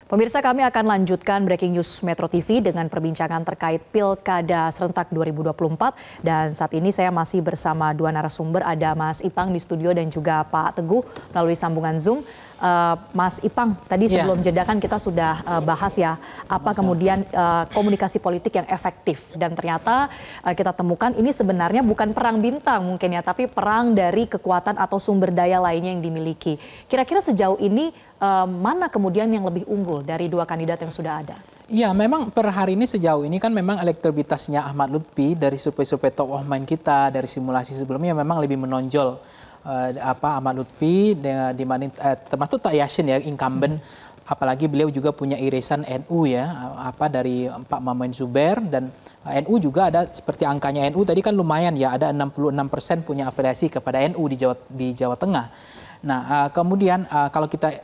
Pemirsa, kami akan lanjutkan Breaking News Metro TV dengan perbincangan terkait Pilkada Serentak 2024. Dan saat ini saya masih bersama dua narasumber, ada Mas Ipang di studio dan juga Pak Teguh melalui sambungan Zoom. Mas Ipang, tadi sebelum jeda kan kita sudah bahas ya, apa kemudian komunikasi politik yang efektif. Dan ternyata kita temukan ini sebenarnya bukan perang bintang mungkin ya, tapi perang dari kekuatan atau sumber daya lainnya yang dimiliki. Kira-kira sejauh ini mana kemudian yang lebih unggul dari dua kandidat yang sudah ada? Iya, memang per hari ini sejauh ini kan memang elektabilitasnya Ahmad Lutfi dari survei-survei top of mind kita, dari simulasi sebelumnya memang lebih menonjol. Ahmad Lutfi dibanding termasuk Tak Yassin ya, incumbent, apalagi beliau juga punya irisan NU ya, dari Pak Mamen Zuber, dan NU juga ada seperti angkanya NU tadi kan lumayan ya, ada 66% punya afiliasi kepada NU di Jawa Tengah. Nah, kemudian kalau kita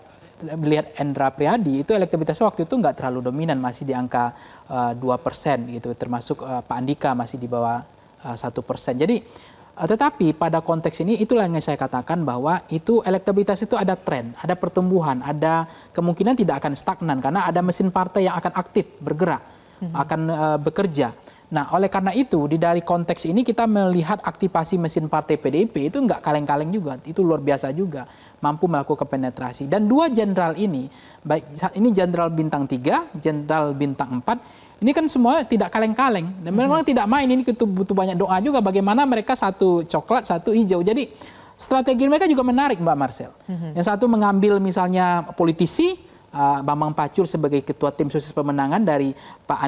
melihat Endra Priadi, itu elektabilitasnya waktu itu nggak terlalu dominan, masih di angka 2% gitu, termasuk Pak Andika masih di bawah 1%. Jadi tetapi pada konteks ini itulah yang saya katakan bahwa itu elektabilitas itu ada tren, ada pertumbuhan, ada kemungkinan tidak akan stagnan karena ada mesin partai yang akan aktif bergerak, akan bekerja. Nah, oleh karena itu dari konteks ini kita melihat aktivasi mesin partai PDIP itu nggak kaleng-kaleng juga, itu luar biasa juga, mampu melakukan penetrasi. Dan dua jenderal ini, baik saat ini jenderal bintang 3, jenderal bintang 4, ini kan semua tidak kaleng-kaleng. Dan memang tidak main, ini butuh banyak doa juga bagaimana mereka satu coklat, satu hijau. Jadi strategi mereka juga menarik, Mbak Marcel. Yang satu mengambil misalnya politisi, Bambang Pacul sebagai ketua tim sukses pemenangan dari Pak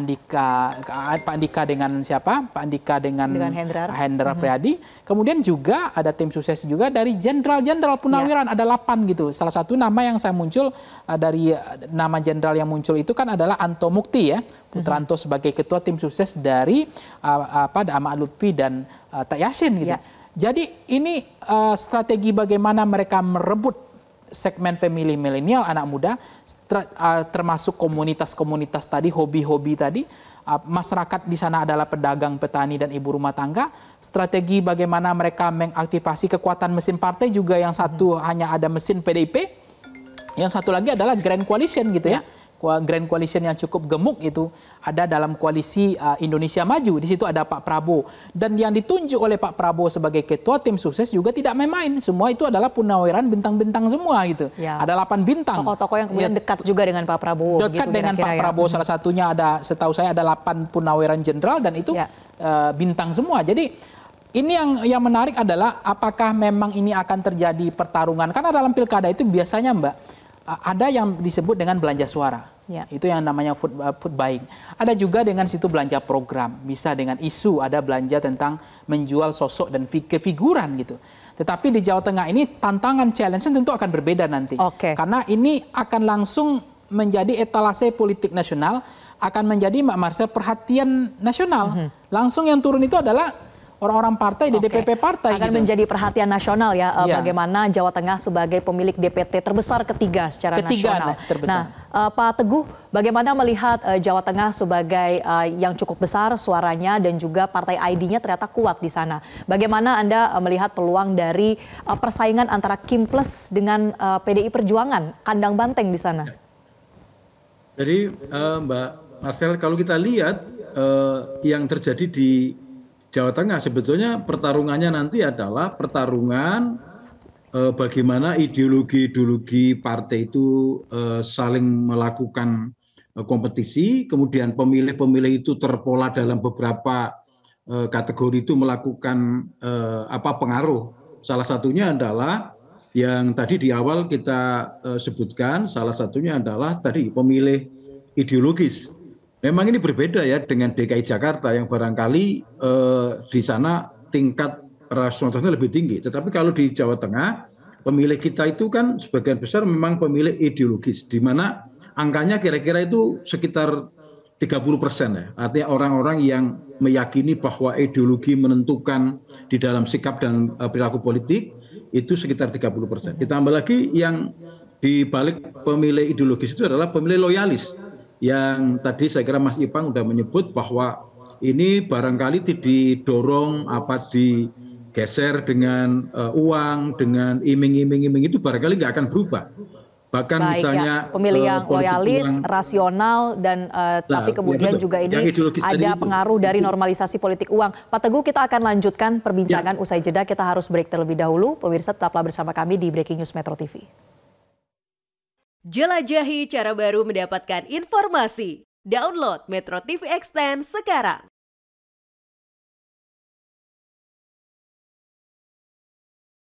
Andika dengan siapa? Pak Andika dengan Hendra Priadi. Kemudian juga ada tim sukses juga dari jenderal-jenderal Purnawiran, ada 8 gitu. Salah satu nama yang saya muncul dari nama jenderal yang muncul itu kan adalah Anto Mukti ya. Putranto sebagai ketua tim sukses dari Ahmad Lutfi dan Tak Yassin gitu. Jadi ini strategi bagaimana mereka merebut segmen pemilih milenial, anak muda, termasuk komunitas-komunitas tadi, hobi-hobi tadi, masyarakat di sana adalah pedagang, petani, dan ibu rumah tangga. Strategi bagaimana mereka mengaktifasi kekuatan mesin partai juga, yang satu hanya ada mesin PDIP, yang satu lagi adalah Grand Coalition gitu ya. Grand Coalition yang cukup gemuk itu ada dalam koalisi Indonesia Maju. Di situ ada Pak Prabowo. Dan yang ditunjuk oleh Pak Prabowo sebagai ketua tim sukses juga tidak main-main. Semua itu adalah Purnawiran bintang-bintang semua gitu. Ya. Ada 8 bintang. Tokoh-tokoh yang kemudian dekat juga dengan Pak Prabowo. Dekat gitu, dengan Pak Prabowo. Salah satunya ada, setahu saya ada 8 Purnawiran jenderal dan itu bintang semua. Jadi ini yang menarik adalah apakah memang ini akan terjadi pertarungan. Karena dalam pilkada itu biasanya Mbak, ada yang disebut dengan belanja suara. Itu yang namanya food buying. Ada juga dengan situ belanja program. Bisa dengan isu, ada belanja tentang menjual sosok dan figuran gitu. Tetapi di Jawa Tengah ini tantangan challenge tentu akan berbeda nanti. Karena ini akan langsung menjadi etalase politik nasional, akan menjadi Mbak Marcel perhatian nasional. Langsung yang turun itu adalah orang-orang partai di DPP partai. Akan menjadi perhatian nasional ya, bagaimana Jawa Tengah sebagai pemilik DPT terbesar ketiga secara nasional. Nah, Pak Teguh, bagaimana melihat Jawa Tengah sebagai yang cukup besar suaranya dan juga partai ID-nya ternyata kuat di sana. Bagaimana Anda melihat peluang dari persaingan antara Kim Plus dengan PDI Perjuangan, kandang banteng di sana? Jadi Mbak Marcel, kalau kita lihat yang terjadi di Jawa Tengah sebetulnya pertarungannya nanti adalah pertarungan bagaimana ideologi-ideologi partai itu saling melakukan kompetisi, kemudian pemilih-pemilih itu terpola dalam beberapa kategori itu melakukan pengaruh. Salah satunya adalah yang tadi di awal kita sebutkan, salah satunya adalah tadi pemilih ideologis. Memang ini berbeda ya dengan DKI Jakarta yang barangkali di sana tingkat rasionalitasnya lebih tinggi. Tetapi kalau di Jawa Tengah, pemilih kita itu kan sebagian besar memang pemilih ideologis, di mana angkanya kira-kira itu sekitar 30% ya. Artinya orang-orang yang meyakini bahwa ideologi menentukan di dalam sikap dan perilaku politik itu sekitar 30%. Ditambah lagi yang di balik pemilih ideologis itu adalah pemilih loyalis. Yang tadi saya kira Mas Ipang sudah menyebut bahwa ini barangkali didorong digeser dengan uang, dengan iming-iming itu barangkali nggak akan berubah. bahkan Baik misalnya ya, pemilih yang politik loyalis, uang. rasional, dan tapi Ya kemudian betul. juga ini Yang ideologis tadi ada itu. pengaruh dari normalisasi politik uang. Pak Teguh, kita akan lanjutkan perbincangan usai jeda. Kita harus break terlebih dahulu. Pemirsa, tetaplah bersama kami di Breaking News Metro TV. Jelajahi cara baru mendapatkan informasi. Download Metro TV Extend sekarang.